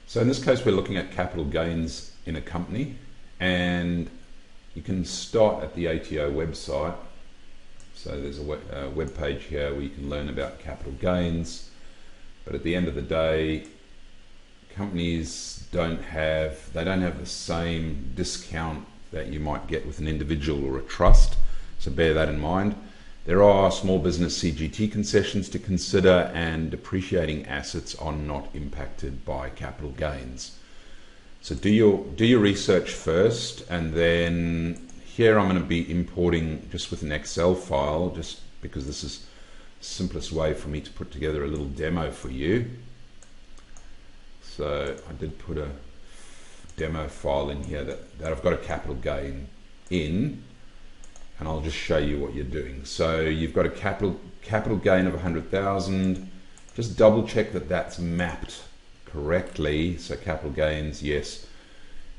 So in this case, we're looking at capital gains in a company, and you can start at the ATO website. So there's a web page here where you can learn about capital gains. But at the end of the day, companies don't have the same discount that you might get with an individual or a trust. So bear that in mind. There are small business CGT concessions to consider, and depreciating assets are not impacted by capital gains. So do your research first, and then here I'm going to be importing just with an Excel file, just because this is the simplest way for me to put together a little demo for you. So I did put a demo file in here that I've got a capital gain in, and I'll just show you what you're doing. So you've got a capital gain of 100,000. Just double check that that's mapped correctly. So capital gains, yes,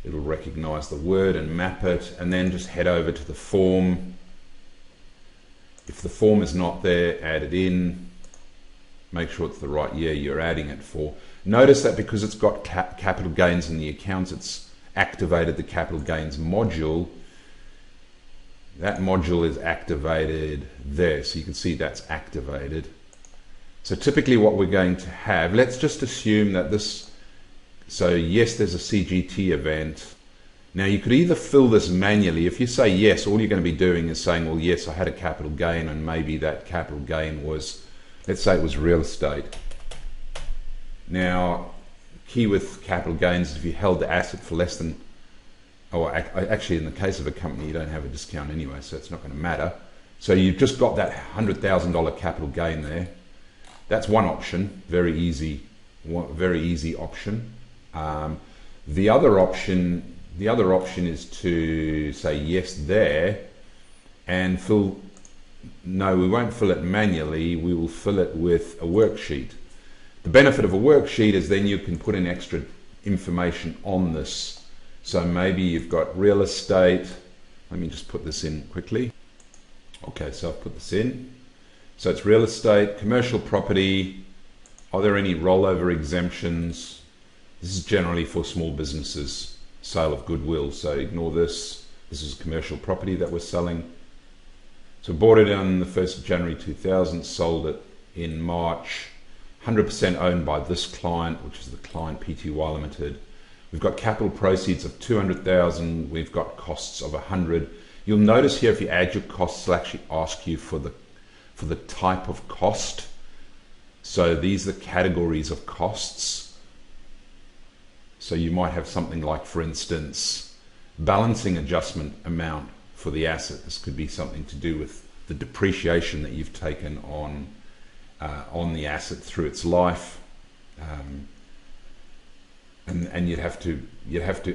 it'll recognize the word and map it, and then just head over to the form. If the form is not there, add it in. Make sure it's the right year you're adding it for. Notice that because it's got capital gains in the accounts, it's activated the capital gains module. That module is activated there, so you can see that's activated. So typically what we're going to have, let's just assume that this, so yes, there's a CGT event. Now you could either fill this manually. If you say yes, all you're going to be doing is saying, well, yes, I had a capital gain, and maybe that capital gain was, let's say it was real estate. Now, key with capital gains is if you held the asset for less than, actually in the case of a company, you don't have a discount anyway, so it's not going to matter. So you've just got that $100,000 capital gain there. That's one option, very easy option. The other option is to say yes there and fill. No, we won't fill it manually. We will fill it with a worksheet. The benefit of a worksheet is then you can put in extra information on this. So maybe you've got real estate. Let me just put this in quickly. Okay, so I've put this in. So it's real estate, commercial property. Are there any rollover exemptions? This is generally for small businesses, sale of goodwill. So ignore this. This is commercial property that we're selling. So bought it on the 1st of January 2000, sold it in March. 100% owned by this client, which is the client PTY Limited. We've got capital proceeds of 200,000. We've got costs of 100. You'll notice here if you add your costs, it'll actually ask you for the type of cost. So these are the categories of costs. So you might have something like, for instance, balancing adjustment amount for the asset. This could be something to do with the depreciation that you've taken on the asset through its life, and you'd have to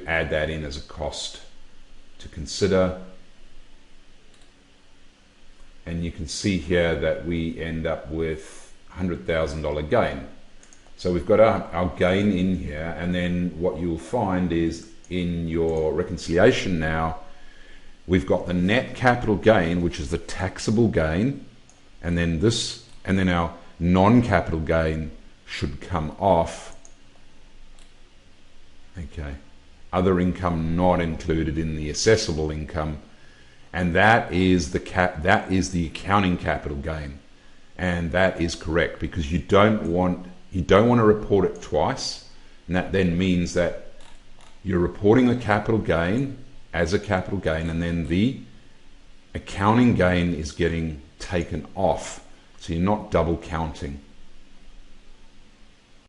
add that in as a cost to consider. And you can see here that we end up with $100,000 gain. So we've got our gain in here, and then what you'll find is in your reconciliation now, we've got the net capital gain, which is the taxable gain, and then our non-capital gain should come off. Okay, other income not included in the assessable income, and that is the accounting capital gain, and that is correct because you don't want to report it twice, and that then means that you're reporting the capital gain as a capital gain, and then the accounting gain is getting taken off. So you're not double counting.